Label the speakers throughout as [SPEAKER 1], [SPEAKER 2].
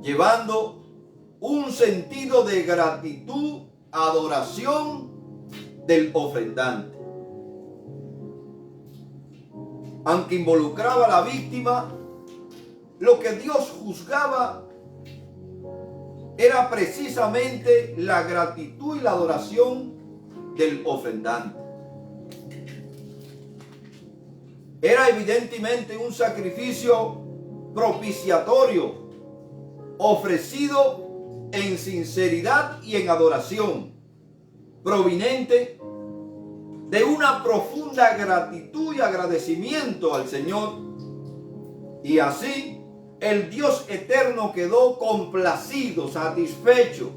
[SPEAKER 1] llevando un sentido de gratitud, adoración del ofrendante. Aunque involucraba a la víctima, lo que Dios juzgaba era precisamente la gratitud y la adoración del ofrendante. Era evidentemente un sacrificio propiciatorio, ofrecido en sinceridad y en adoración, proveniente de una profunda gratitud y agradecimiento al Señor. Y así el Dios eterno quedó complacido, satisfecho.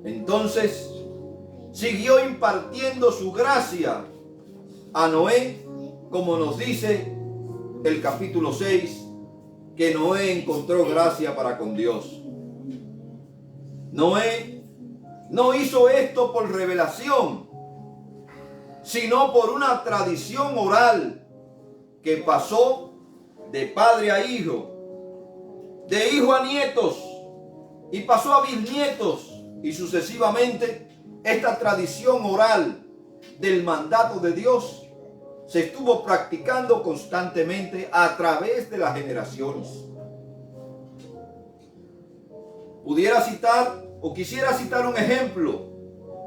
[SPEAKER 1] Entonces siguió impartiendo su gracia a Noé, como nos dice el capítulo 6, que Noé encontró gracia para con Dios. Noé no hizo esto por revelación, sino por una tradición oral que pasó de padre a hijo, de hijo a nietos, y pasó a bisnietos, y sucesivamente esta tradición oral del mandato de Dios se estuvo practicando constantemente a través de las generaciones. Pudiera citar o quisiera citar un ejemplo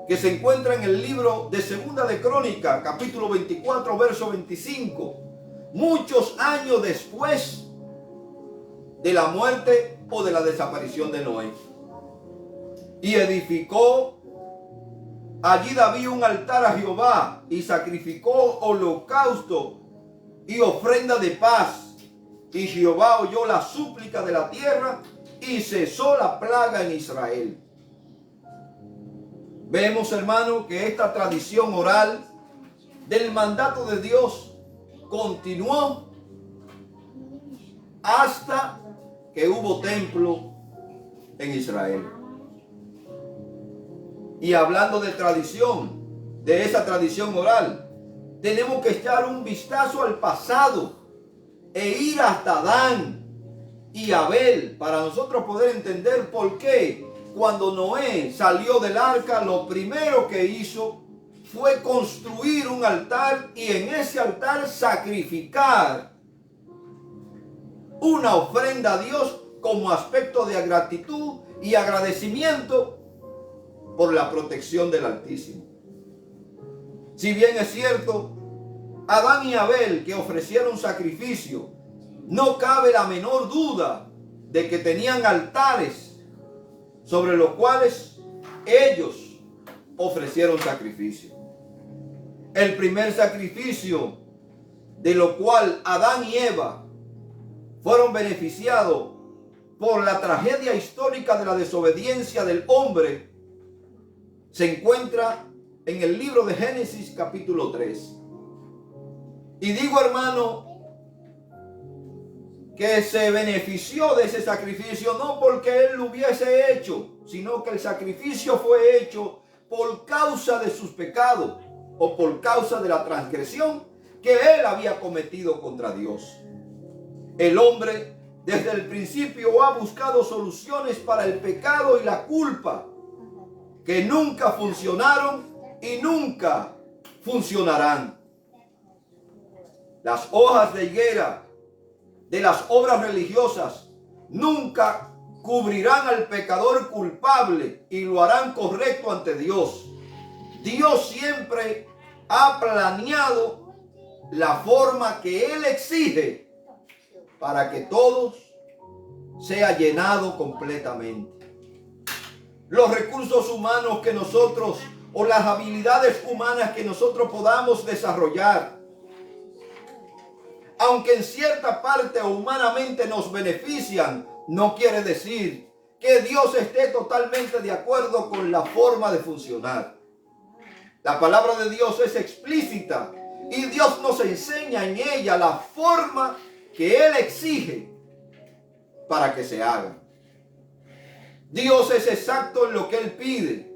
[SPEAKER 1] que se encuentra en el libro de Segunda de Crónicas, capítulo 24, verso 25. Muchos años después de la muerte o de la desaparición de Noé. Y edificó allí David un altar a Jehová y sacrificó holocausto y ofrenda de paz. Y Jehová oyó la súplica de la tierra y cesó la plaga en Israel. Vemos, hermano, que esta tradición oral del mandato de Dios continuó hasta que hubo templo en Israel. Y hablando de tradición, de esa tradición oral, tenemos que echar un vistazo al pasado e ir hasta Adán y Abel para nosotros poder entender por qué cuando Noé salió del arca, lo primero que hizo fue construir un altar y en ese altar sacrificar una ofrenda a Dios como aspecto de gratitud y agradecimiento por la protección del Altísimo. Si bien es cierto, Adán y Abel que ofrecieron sacrificio, no cabe la menor duda de que tenían altares sobre los cuales ellos ofrecieron sacrificio. El primer sacrificio de lo cual Adán y Eva fueron beneficiados por la tragedia histórica de la desobediencia del hombre se encuentra en el libro de Génesis capítulo 3. Y digo, hermano, que se benefició de ese sacrificio no porque él lo hubiese hecho, sino que el sacrificio fue hecho por causa de sus pecados o por causa de la transgresión que él había cometido contra Dios. El hombre desde el principio ha buscado soluciones para el pecado y la culpa que nunca funcionaron y nunca funcionarán. Las hojas de higuera de las obras religiosas nunca cubrirán al pecador culpable y lo harán correcto ante Dios. Dios siempre ha planeado la forma que Él exige para que todos sea llenado completamente. Los recursos humanos que nosotros o las habilidades humanas que nosotros podamos desarrollar, aunque en cierta parte humanamente nos benefician, no quiere decir que Dios esté totalmente de acuerdo con la forma de funcionar. La palabra de Dios es explícita y Dios nos enseña en ella la forma que Él exige para que se haga. Dios es exacto en lo que Él pide.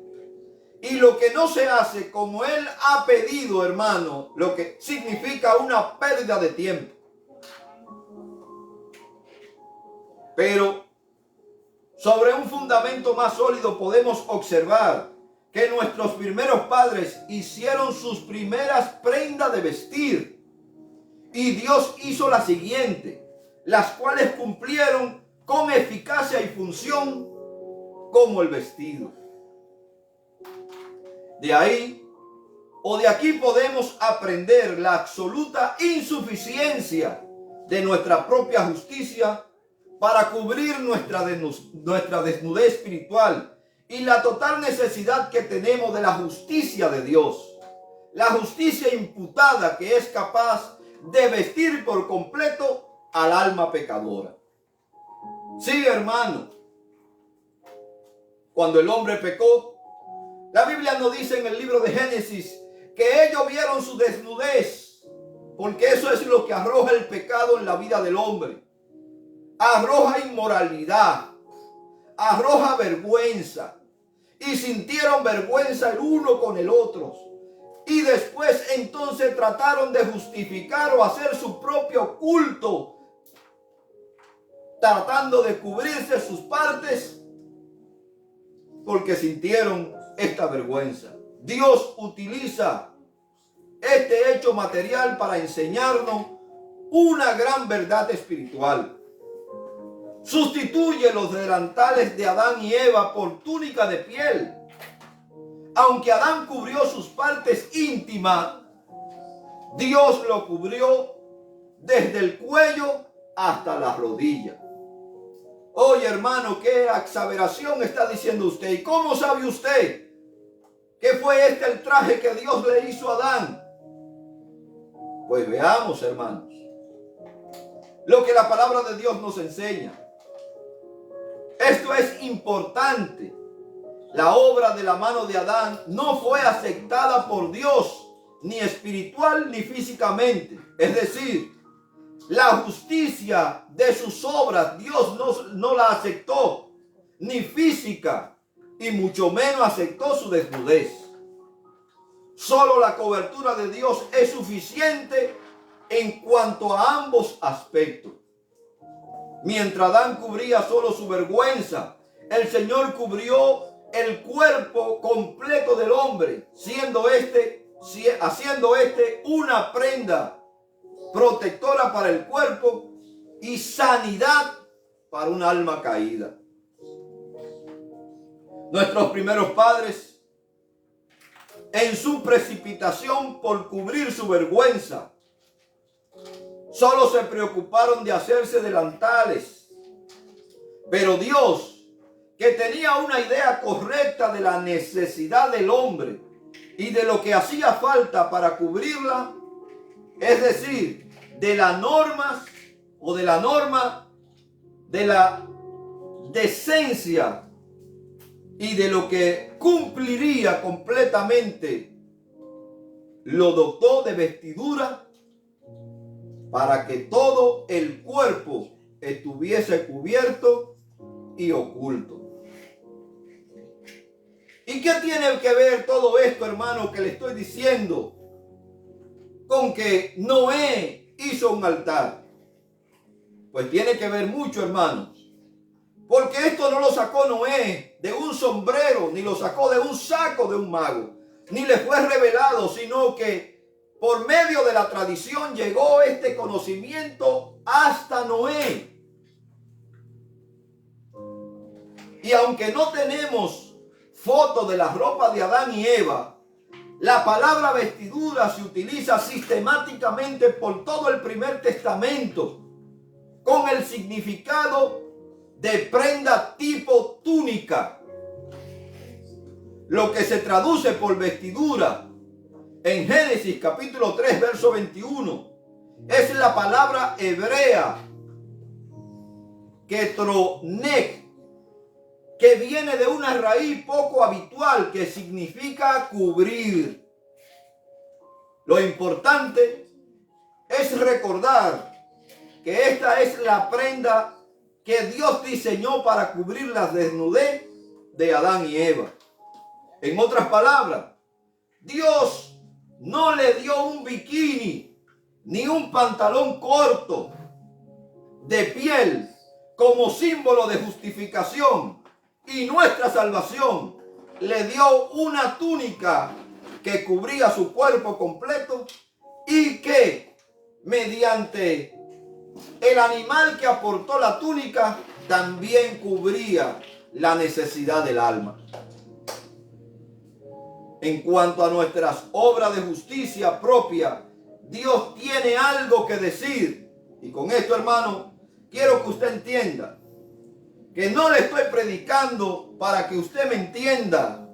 [SPEAKER 1] Y lo que no se hace como Él ha pedido, hermano, lo que significa una pérdida de tiempo. Pero sobre un fundamento más sólido podemos observar que nuestros primeros padres hicieron sus primeras prendas de vestir. Y Dios hizo la siguiente, las cuales cumplieron con eficacia y función como el vestido. De ahí o de aquí podemos aprender la absoluta insuficiencia de nuestra propia justicia para cubrir nuestra desnudez espiritual y la total necesidad que tenemos de la justicia de Dios. La justicia imputada que es capaz de vestir por completo al alma pecadora. Sí, hermano, cuando el hombre pecó, la Biblia nos dice en el libro de Génesis que ellos vieron su desnudez, porque eso es lo que arroja el pecado en la vida del hombre. Arroja inmoralidad, arroja vergüenza, y sintieron vergüenza el uno con el otro. Y después entonces trataron de justificar o hacer su propio culto, tratando de cubrirse sus partes, porque sintieron esta vergüenza. Dios utiliza este hecho material para enseñarnos una gran verdad espiritual. Sustituye los delantales de Adán y Eva por túnica de piel. Aunque Adán cubrió sus partes íntimas, Dios lo cubrió desde el cuello hasta la rodilla. Oye, hermano, ¿qué exageración está diciendo usted? ¿Y cómo sabe usted que fue este el traje que Dios le hizo a Adán? Pues veamos, hermanos, lo que la palabra de Dios nos enseña. Esto es importante. La obra de la mano de Adán no fue aceptada por Dios, ni espiritual ni físicamente. Es decir, la justicia de sus obras Dios no la aceptó, ni física, y mucho menos aceptó su desnudez. Solo la cobertura de Dios es suficiente en cuanto a ambos aspectos. Mientras Adán cubría solo su vergüenza, el Señor cubrió el cuerpo completo del hombre, haciendo una prenda protectora para el cuerpo y sanidad para un alma caída. Nuestros primeros padres, en su precipitación por cubrir su vergüenza, solo se preocuparon de hacerse delantales. Pero Dios, que tenía una idea correcta de la necesidad del hombre y de lo que hacía falta para cubrirla, es decir, de las normas o de la norma de la decencia y de lo que cumpliría completamente, lo dotó de vestidura para que todo el cuerpo estuviese cubierto y oculto. ¿Y qué tiene que ver todo esto, hermano, que le estoy diciendo con que Noé hizo un altar? Pues tiene que ver mucho, hermanos. Porque esto no lo sacó Noé de un sombrero, ni lo sacó de un saco de un mago, ni le fue revelado, sino que por medio de la tradición llegó este conocimiento hasta Noé. Y aunque no tenemos fotos de las ropas de Adán y Eva, la palabra vestidura se utiliza sistemáticamente por todo el Primer Testamento con el significado de prenda tipo túnica. Lo que se traduce por vestidura en Génesis capítulo 3 verso 21 es la palabra hebrea ketronek, que viene de una raíz poco habitual que significa cubrir. Lo importante es recordar que esta es la prenda que Dios diseñó para cubrir la desnudez de Adán y Eva. En otras palabras, Dios no le dio un bikini ni un pantalón corto de piel como símbolo de justificación y nuestra salvación, le dio una túnica que cubría su cuerpo completo y que mediante el animal que aportó la túnica también cubría la necesidad del alma. En cuanto a nuestras obras de justicia propia, Dios tiene algo que decir. Y con esto, hermano, quiero que usted entienda que no le estoy predicando para que usted me entienda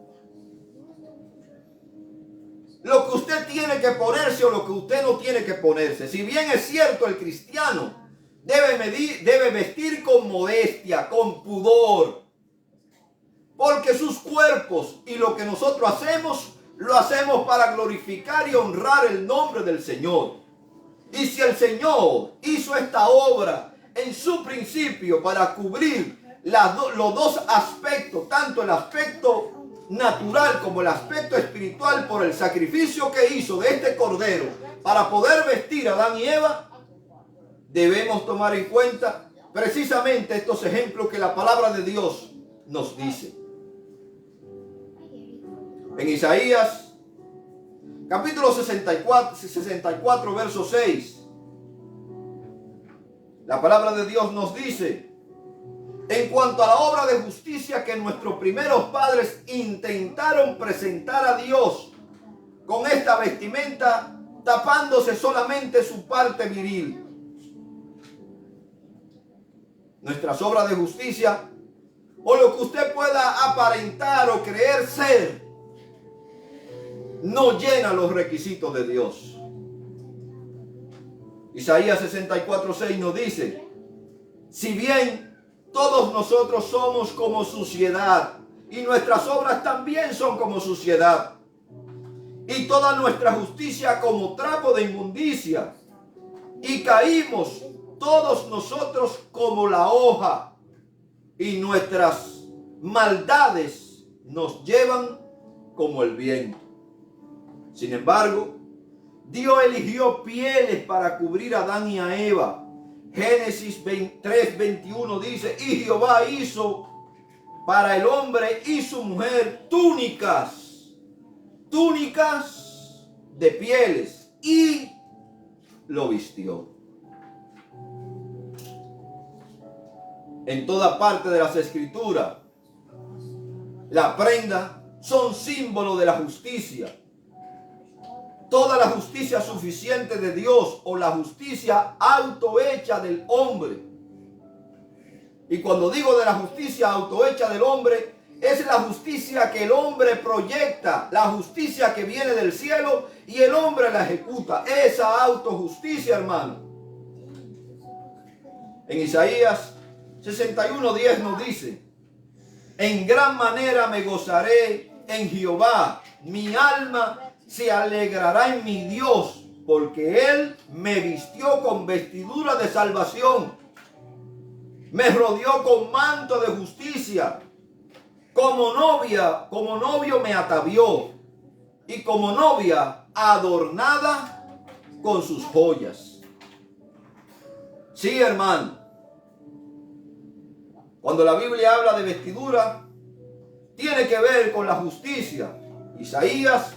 [SPEAKER 1] lo que usted tiene que ponerse o lo que usted no tiene que ponerse. Si bien es cierto, el cristiano debe vestir con modestia, con pudor, porque sus cuerpos y lo que nosotros hacemos, lo hacemos para glorificar y honrar el nombre del Señor. Y si el Señor hizo esta obra en su principio para cubrir los dos aspectos, tanto el aspecto natural como el aspecto espiritual, por el sacrificio que hizo de este cordero para poder vestir a Adán y Eva, debemos tomar en cuenta precisamente estos ejemplos que la palabra de Dios nos dice. En Isaías capítulo 64 verso 6, la palabra de Dios nos dice: en cuanto a la obra de justicia que nuestros primeros padres intentaron presentar a Dios con esta vestimenta, tapándose solamente su parte viril. Nuestras obras de justicia, o lo que usted pueda aparentar o creer ser, no llena los requisitos de Dios. Isaías 64:6 nos dice: si bien todos nosotros somos como suciedad, y nuestras obras también son como suciedad, y toda nuestra justicia como trapo de inmundicia, y caímos todos nosotros como la hoja, y nuestras maldades nos llevan como el viento. Sin embargo, Dios eligió pieles para cubrir a Adán y a Eva. Génesis 3:21 dice: y Jehová hizo para el hombre y su mujer túnicas de pieles, y lo vistió. En toda parte de las Escrituras, la prenda son símbolo de la justicia. Toda la justicia suficiente de Dios o la justicia autohecha del hombre. Y cuando digo de la justicia autohecha del hombre, es la justicia que el hombre proyecta, la justicia que viene del cielo y el hombre la ejecuta. Esa autojusticia, hermano. En Isaías 61:10 nos dice: en gran manera me gozaré en Jehová, mi alma se alegrará en mi Dios, porque Él me vistió con vestidura de salvación, me rodeó con manto de justicia, como novio me atavió, y como novia adornada con sus joyas. Sí, hermano, cuando la Biblia habla de vestidura, tiene que ver con la justicia. Isaías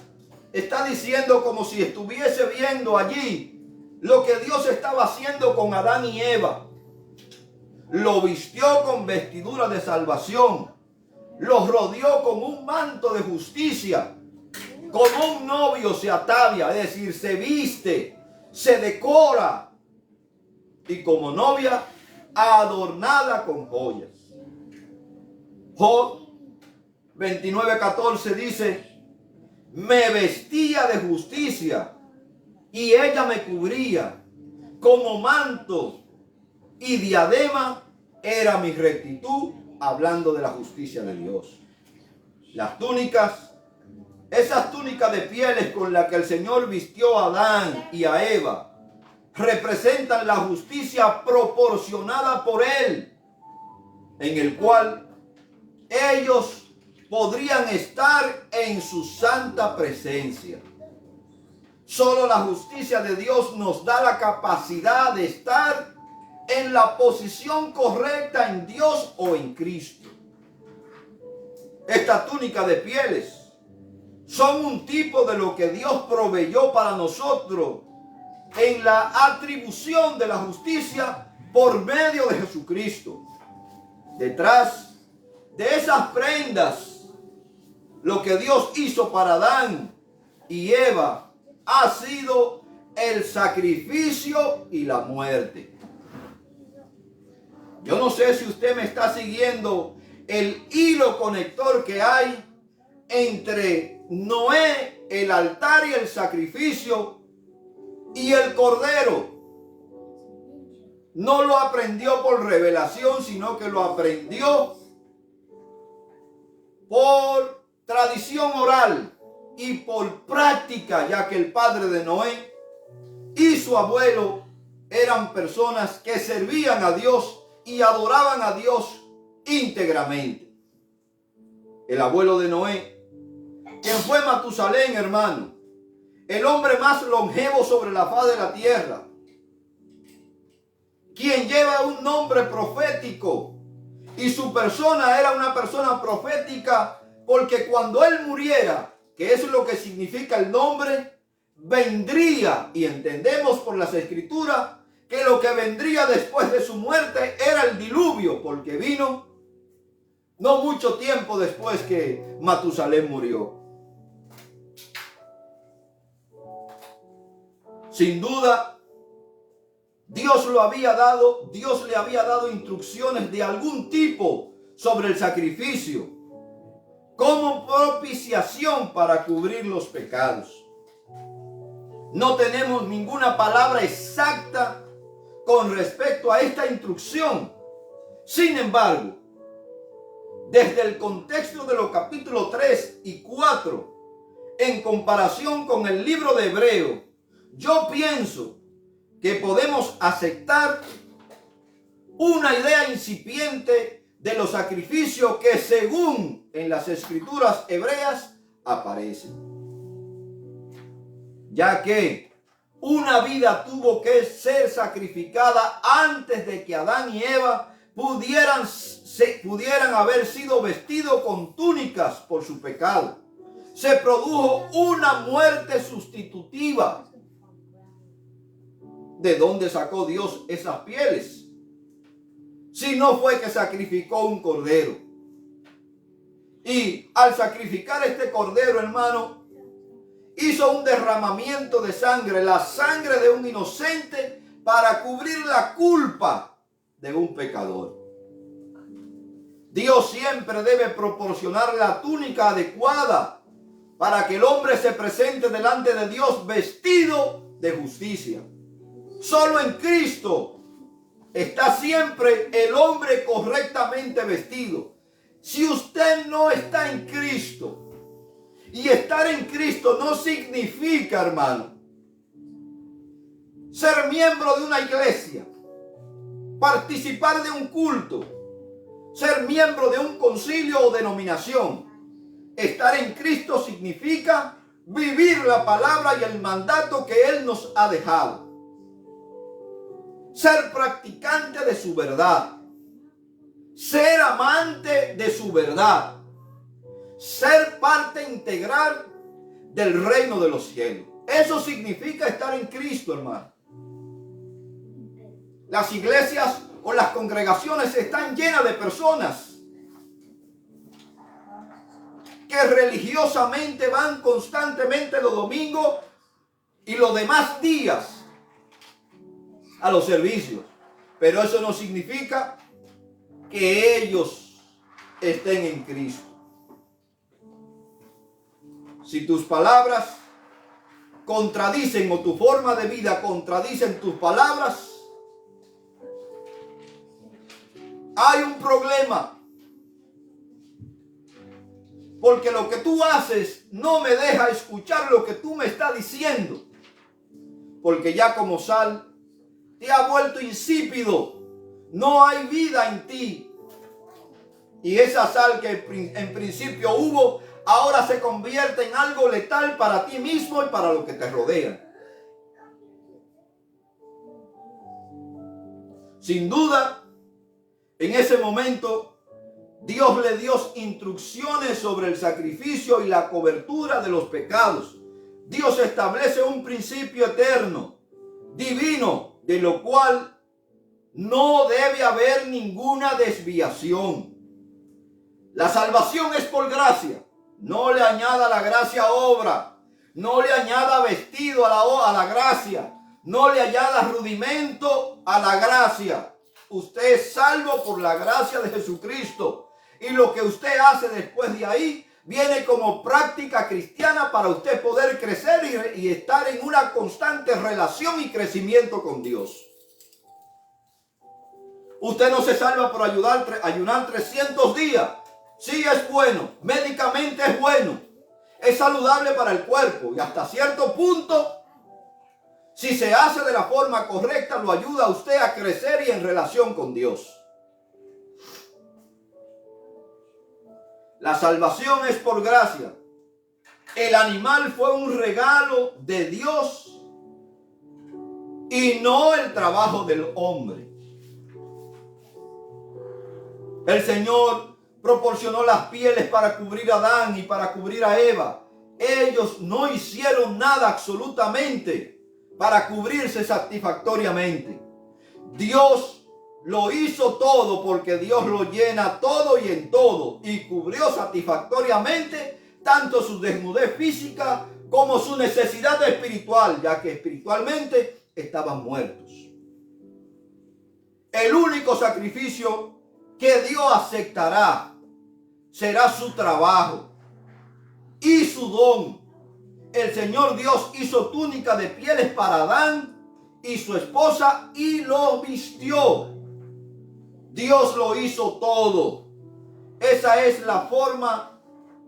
[SPEAKER 1] está diciendo como si estuviese viendo allí lo que Dios estaba haciendo con Adán y Eva. Lo vistió con vestidura de salvación, los rodeó con un manto de justicia, como un novio se atavia, es decir, se viste, se decora, y como novia adornada con joyas. Job 29:14 dice: me vestía de justicia y ella me cubría, como manto y diadema era mi rectitud, hablando de la justicia de Dios. Las túnicas, esas túnicas de pieles con las que el Señor vistió a Adán y a Eva, representan la justicia proporcionada por Él, en el cual ellos podrían estar en su santa presencia. Solo la justicia de Dios nos da la capacidad de estar en la posición correcta en Dios o en Cristo. Esta túnica de pieles son un tipo de lo que Dios proveyó para nosotros en la atribución de la justicia por medio de Jesucristo. Detrás de esas prendas, lo que Dios hizo para Adán y Eva ha sido el sacrificio y la muerte. Yo no sé si usted me está siguiendo el hilo conector que hay entre Noé, el altar y el sacrificio, y el cordero. No lo aprendió por revelación, sino que lo aprendió por tradición oral y por práctica, ya que el padre de Noé y su abuelo eran personas que servían a Dios y adoraban a Dios íntegramente. El abuelo de Noé, quien fue Matusalén, hermano, el hombre más longevo sobre la faz de la tierra, quien lleva un nombre profético, y su persona era una persona profética, porque cuando él muriera, que es lo que significa el nombre, vendría, y entendemos por las escrituras que lo que vendría después de su muerte era el diluvio, porque vino no mucho tiempo después que Matusalén murió. Sin duda, Dios le había dado instrucciones de algún tipo sobre el sacrificio, como propiciación para cubrir los pecados. No tenemos ninguna palabra exacta con respecto a esta instrucción. Sin embargo, desde el contexto de los capítulos 3 y 4, en comparación con el libro de Hebreo, yo pienso que podemos aceptar una idea incipiente de los sacrificios que según en las escrituras hebreas aparecen. Ya que una vida tuvo que ser sacrificada antes de que Adán y Eva pudieran haber sido vestidos con túnicas por su pecado. Se produjo una muerte sustitutiva. ¿De dónde sacó Dios esas pieles? Si no fue que sacrificó un cordero. Y al sacrificar este cordero, hermano, hizo un derramamiento de sangre, la sangre de un inocente, para cubrir la culpa de un pecador. Dios siempre debe proporcionar la túnica adecuada para que el hombre se presente delante de Dios vestido de justicia. Solo en Cristo está siempre el hombre correctamente vestido. Si usted no está en Cristo, y estar en Cristo no significa, hermano, ser miembro de una iglesia, participar de un culto, ser miembro de un concilio o denominación. Estar en Cristo significa vivir la palabra y el mandato que Él nos ha dejado. Ser practicante de su verdad, ser amante de su verdad, ser parte integral del reino de los cielos. Eso significa estar en Cristo, hermano. Las iglesias o las congregaciones están llenas de personas que religiosamente van constantemente los domingos y los demás días a los servicios, pero eso no significa que ellos estén en Cristo. Si tus palabras contradicen o tu forma de vida contradicen tus palabras, hay un problema, porque lo que tú haces no me deja escuchar lo que tú me estás diciendo, porque ya como sal te ha vuelto insípido, no hay vida en ti, y esa sal que en principio hubo, ahora se convierte en algo letal para ti mismo y para los que te rodean. Sin duda, en ese momento, Dios le dio instrucciones sobre el sacrificio y la cobertura de los pecados. Dios establece un principio eterno, divino, de lo cual no debe haber ninguna desviación. La salvación es por gracia. No le añada la gracia obra. No le añada vestido a la gracia. No le añada rudimento a la gracia. Usted es salvo por la gracia de Jesucristo. Y lo que usted hace después de ahí viene como práctica cristiana para usted poder crecer y estar en una constante relación y crecimiento con Dios. Usted no se salva por ayunar 300 días. Sí, es bueno. Médicamente es bueno. Es saludable para el cuerpo. Y hasta cierto punto, si se hace de la forma correcta, lo ayuda a usted a crecer y en relación con Dios. La salvación es por gracia. El animal fue un regalo de Dios y no el trabajo del hombre. El Señor proporcionó las pieles para cubrir a Adán y para cubrir a Eva. Ellos no hicieron nada absolutamente para cubrirse satisfactoriamente. Dios lo hizo todo porque Dios lo llena todo y en todo, y cubrió satisfactoriamente tanto su desnudez física como su necesidad espiritual, ya que espiritualmente estaban muertos. El único sacrificio que Dios aceptará será su trabajo y su don. El Señor Dios hizo túnica de pieles para Adán y su esposa y lo vistió. Dios lo hizo todo. Esa es la forma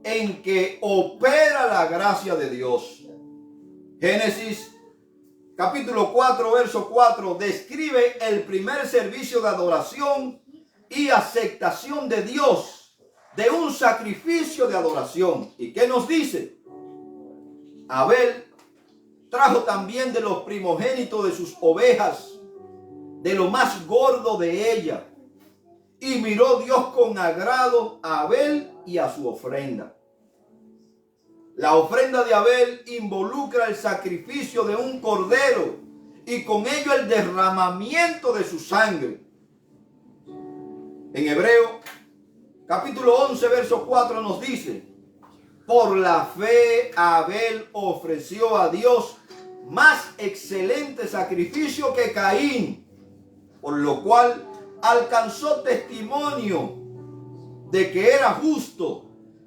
[SPEAKER 1] en que opera la gracia de Dios. Génesis capítulo 4, verso 4 describe el primer servicio de adoración y aceptación de Dios de un sacrificio de adoración. ¿Y qué nos dice? Abel trajo también de los primogénitos de sus ovejas, de lo más gordo de ella. Y miró Dios con agrado a Abel y a su ofrenda. La ofrenda de Abel involucra el sacrificio de un cordero y con ello el derramamiento de su sangre. En Hebreo, capítulo 11, verso 4 nos dice: por la fe Abel ofreció a Dios más excelente sacrificio que Caín, por lo cual alcanzó testimonio de que era justo,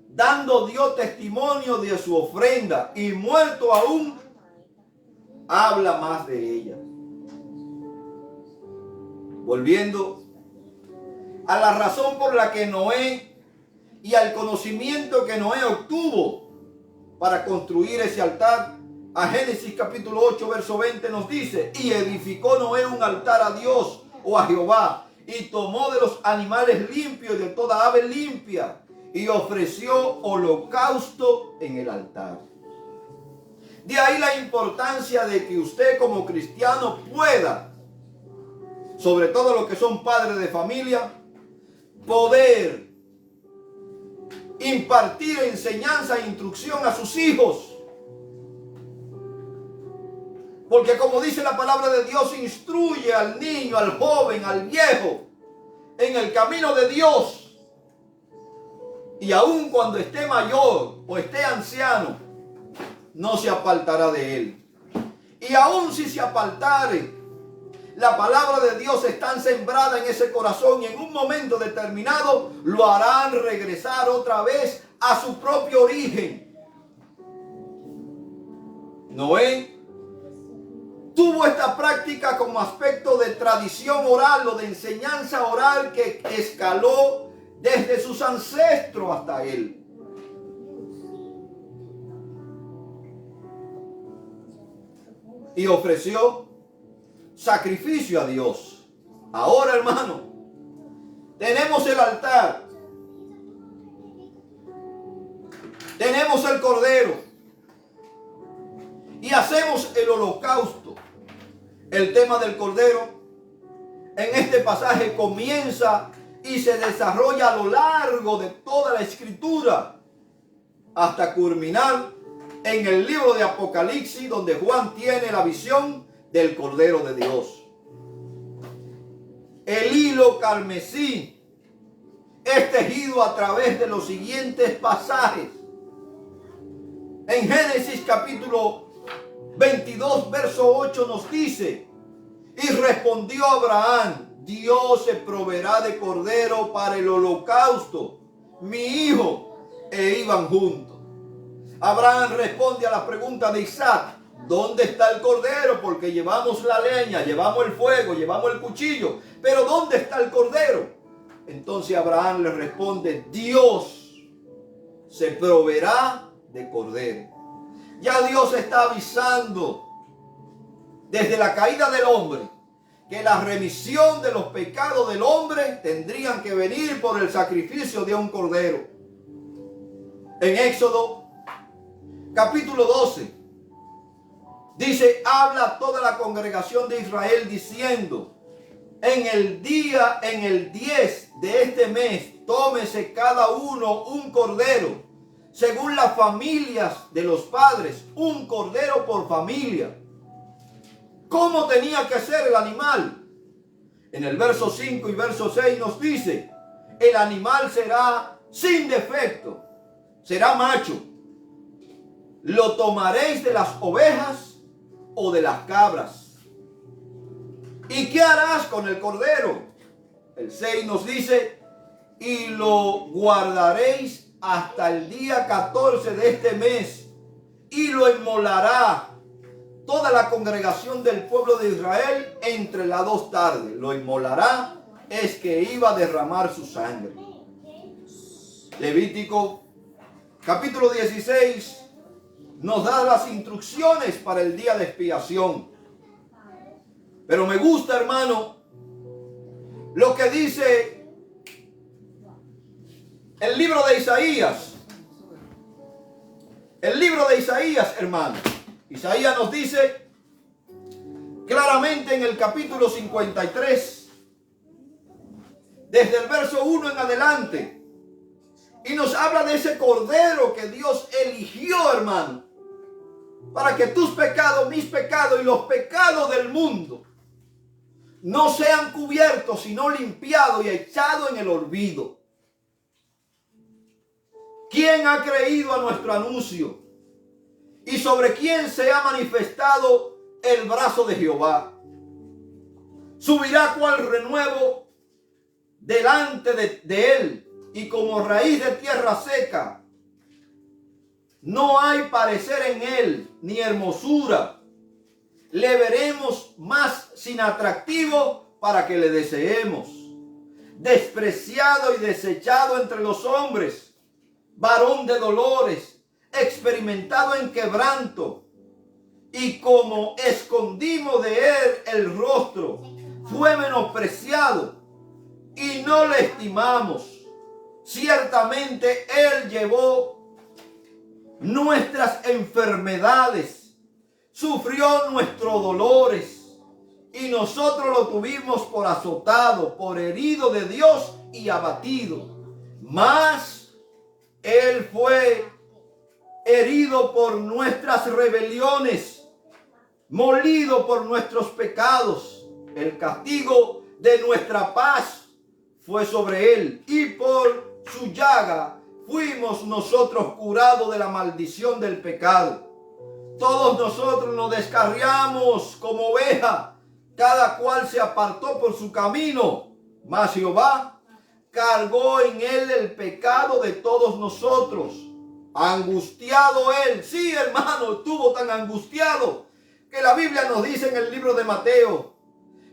[SPEAKER 1] dando Dios testimonio de su ofrenda, y muerto aún, habla más de ella. Volviendo a la razón por la que Noé y al conocimiento que Noé obtuvo para construir ese altar, a Génesis capítulo 8, verso 20 nos dice: y edificó Noé un altar a Dios o a Jehová, y tomó de los animales limpios y de toda ave limpia, y ofreció holocausto en el altar. De ahí la importancia de que usted como cristiano pueda, sobre todo los que son padres de familia, poder impartir enseñanza e instrucción a sus hijos. Porque como dice la palabra de Dios, instruye al niño, al joven, al viejo en el camino de Dios. Y aun cuando esté mayor o esté anciano, no se apartará de él. Y aun si se apartare, la palabra de Dios está sembrada en ese corazón y en un momento determinado lo harán regresar otra vez a su propio origen. Noé tuvo esta práctica como aspecto de tradición oral o de enseñanza oral que escaló desde sus ancestros hasta él. Y ofreció sacrificio a Dios. Ahora, hermano, tenemos el altar, tenemos el cordero y hacemos el holocausto. El tema del cordero en este pasaje comienza y se desarrolla a lo largo de toda la Escritura hasta culminar en el libro de Apocalipsis, donde Juan tiene la visión del Cordero de Dios. El hilo carmesí es tejido a través de los siguientes pasajes. En Génesis capítulo 22, verso 8 nos dice: y respondió Abraham, Dios se proveerá de cordero para el holocausto, mi hijo, e iban juntos. Abraham responde a la pregunta de Isaac: ¿dónde está el cordero? Porque llevamos la leña, llevamos el fuego, llevamos el cuchillo, pero ¿dónde está el cordero? Entonces Abraham le responde: Dios se proveerá de cordero. Ya Dios está avisando desde la caída del hombre que la remisión de los pecados del hombre tendrían que venir por el sacrificio de un cordero. En Éxodo capítulo 12 dice: habla toda la congregación de Israel diciendo: en el 10 de este mes, tómese cada uno un cordero, según las familias de los padres, un cordero por familia. ¿Cómo tenía que ser el animal? En el verso 5 y verso 6 nos dice: el animal será sin defecto, será macho. Lo tomaréis de las ovejas o de las cabras. ¿Y qué harás con el cordero? El 6 nos dice: y lo guardaréis hasta el día 14 de este mes, y lo inmolará toda la congregación del pueblo de Israel entre las 2 tardes. Lo inmolará, es que iba a derramar su sangre. Levítico capítulo 16 nos da las instrucciones para el día de expiación. Pero me gusta, hermano, lo que dice el libro de Isaías. El libro de Isaías, hermano. Isaías nos dice claramente en el capítulo 53, desde el verso 1 en adelante, y nos habla de ese cordero que Dios eligió, hermano, para que tus pecados, mis pecados y los pecados del mundo no sean cubiertos, sino limpiados y echados en el olvido. ¿Quién ha creído a nuestro anuncio? ¿Y sobre quién se ha manifestado el brazo de Jehová? Subirá cual renuevo delante de él, y como raíz de tierra seca. No hay parecer en él, ni hermosura. Le veremos más sin atractivo para que le deseemos. Despreciado y desechado entre los hombres, varón de dolores, experimentado en quebranto, y como escondimos de él el rostro, fue menospreciado y no le estimamos. Ciertamente él llevó nuestras enfermedades, sufrió nuestros dolores, y nosotros lo tuvimos por azotado, por herido de Dios y abatido. Mas él fue herido por nuestras rebeliones, molido por nuestros pecados. El castigo de nuestra paz fue sobre él, y por su llaga fuimos nosotros curados de la maldición del pecado. Todos nosotros nos descarriamos como oveja, cada cual se apartó por su camino, mas Jehová cargó en él el pecado de todos nosotros. Angustiado él, sí, hermano, estuvo tan angustiado que la Biblia nos dice en el libro de Mateo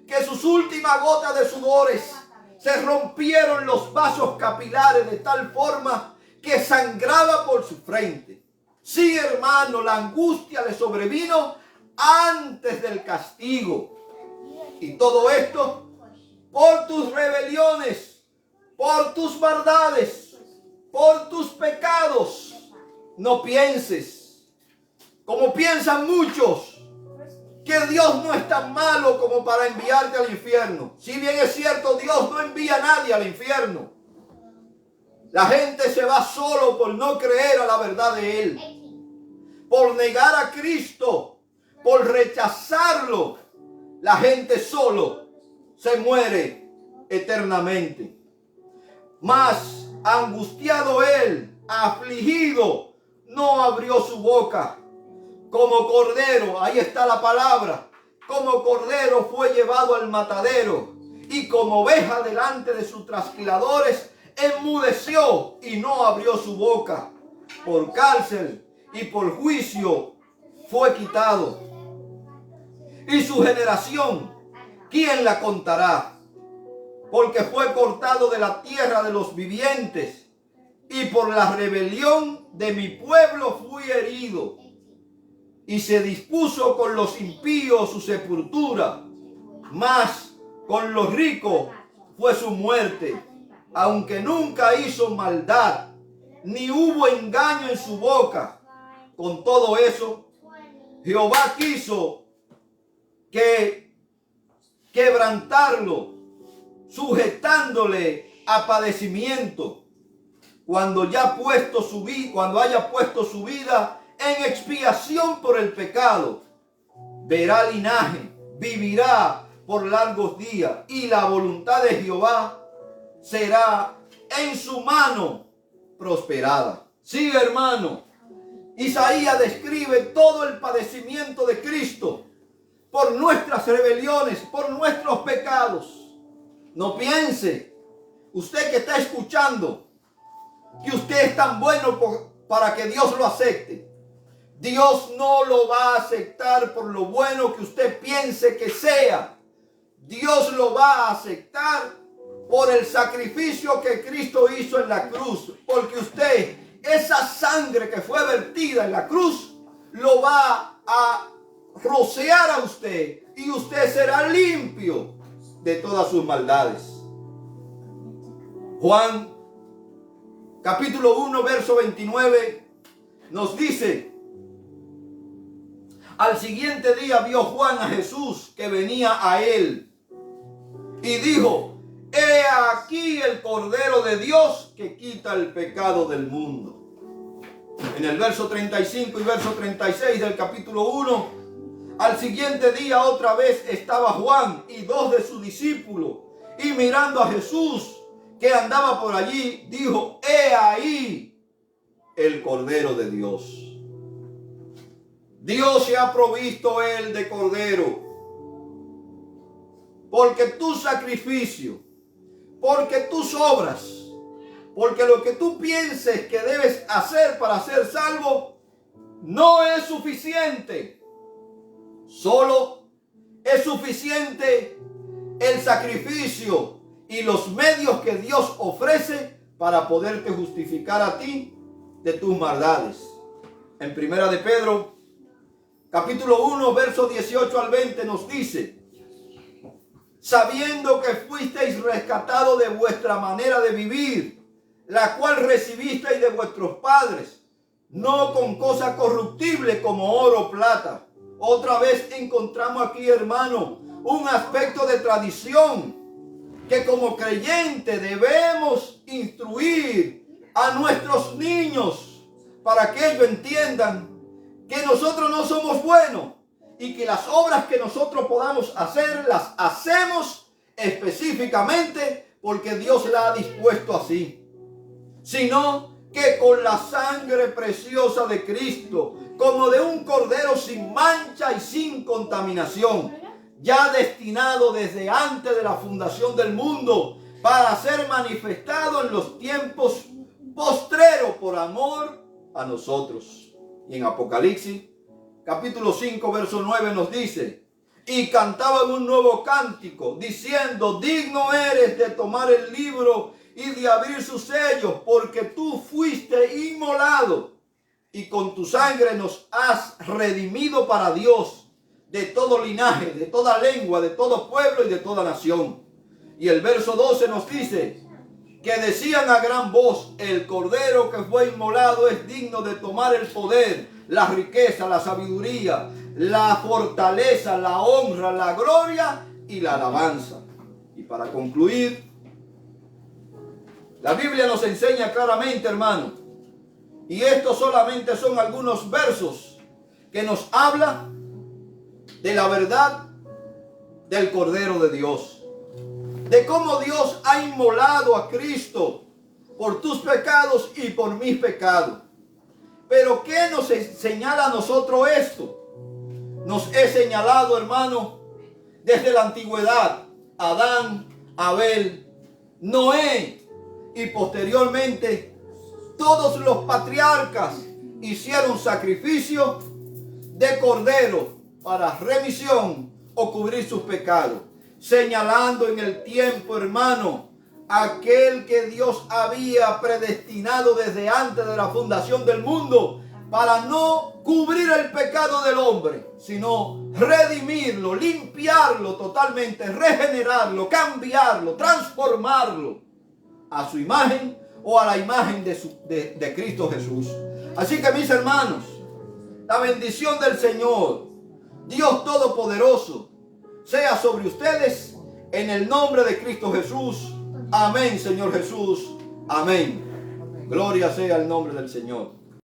[SPEAKER 1] que sus últimas gotas de sudores se rompieron los vasos capilares de tal forma que sangraba por su frente. Sí, hermano, la angustia le sobrevino antes del castigo. Y todo esto por tus rebeliones, por tus maldades, por tus pecados. No pienses, como piensan muchos, que Dios no es tan malo como para enviarte al infierno. Si bien es cierto, Dios no envía a nadie al infierno. La gente se va solo por no creer a la verdad de Él, por negar a Cristo, por rechazarlo. La gente solo se muere eternamente. Mas angustiado Él, afligido, no abrió su boca. Como cordero, ahí está la palabra, como cordero fue llevado al matadero, y como oveja delante de sus trasquiladores, enmudeció y no abrió su boca. Por cárcel y por juicio fue quitado. Y su generación, ¿quién la contará? Porque fue cortado de la tierra de los vivientes, y por la rebelión de mi pueblo fui herido. Y se dispuso con los impíos su sepultura, mas con los ricos fue su muerte, aunque nunca hizo maldad, ni hubo engaño en su boca. Con todo eso, Jehová quiso quebrantarlo, sujetándole a padecimiento, cuando haya puesto su vida en expiación por el pecado. Verá linaje, vivirá por largos días, y la voluntad de Jehová será en su mano prosperada. Sí, hermano, Isaías describe todo el padecimiento de Cristo por nuestras rebeliones, por nuestros pecados. No piense, usted que está escuchando, que usted es tan bueno para que Dios lo acepte. Dios no lo va a aceptar por lo bueno que usted piense que sea. Dios lo va a aceptar por el sacrificio que Cristo hizo en la cruz. Porque usted, esa sangre que fue vertida en la cruz, lo va a rociar a usted, y usted será limpio de todas sus maldades. Juan capítulo 1 verso 29 nos dice: al siguiente día vio Juan a Jesús que venía a él, y dijo: he aquí el Cordero de Dios que quita el pecado del mundo. En el verso 35 y verso 36 del capítulo 1, al siguiente día otra vez estaba Juan y dos de sus discípulos, y mirando a Jesús que andaba por allí, dijo: he ahí el Cordero de Dios. Dios se ha provisto él de cordero, porque tu sacrificio, porque tus obras, porque lo que tú pienses que debes hacer para ser salvo no es suficiente. Solo es suficiente el sacrificio y los medios que Dios ofrece para poderte justificar a ti de tus maldades. En Primera de Pedro capítulo 1 verso 18 al 20 nos dice: sabiendo que fuisteis rescatados de vuestra manera de vivir, la cual recibisteis de vuestros padres, no con cosa corruptible como oro o plata. Otra vez encontramos aquí, hermano, un aspecto de tradición que como creyente debemos instruir a nuestros niños para que ellos entiendan que nosotros no somos buenos y que las obras que nosotros podamos hacer las hacemos específicamente porque Dios la ha dispuesto así, sino que con la sangre preciosa de Cristo, como de un cordero sin mancha y sin contaminación, ya destinado desde antes de la fundación del mundo para ser manifestado en los tiempos postreros por amor a nosotros. Y en Apocalipsis capítulo 5 verso 9 nos dice: y cantaban un nuevo cántico diciendo: digno eres de tomar el libro y de abrir sus sellos, porque tú fuiste inmolado y con tu sangre nos has redimido para Dios de todo linaje, de toda lengua, de todo pueblo y de toda nación. Y el verso 12 nos dice que decían a gran voz: el Cordero que fue inmolado es digno de tomar el poder, la riqueza, la sabiduría, la fortaleza, la honra, la gloria y la alabanza. Y para concluir, la Biblia nos enseña claramente, hermano, y estos solamente son algunos versos que nos habla de la verdad del Cordero de Dios, de cómo Dios ha inmolado a Cristo por tus pecados y por mis pecados. Pero ¿qué nos señala a nosotros esto? Nos he señalado, hermano, desde la antigüedad, Adán, Abel, Noé y posteriormente todos los patriarcas hicieron sacrificio de cordero para remisión o cubrir sus pecados, señalando en el tiempo, hermano, aquel que Dios había predestinado desde antes de la fundación del mundo para no cubrir el pecado del hombre, sino redimirlo, limpiarlo totalmente, regenerarlo, cambiarlo, transformarlo a su imagen o a la imagen de Cristo Jesús. Así que, mis hermanos, la bendición del Señor, Dios Todopoderoso, sea sobre ustedes en el nombre de Cristo Jesús. Amén, Señor Jesús. Amén. Gloria sea el nombre del Señor.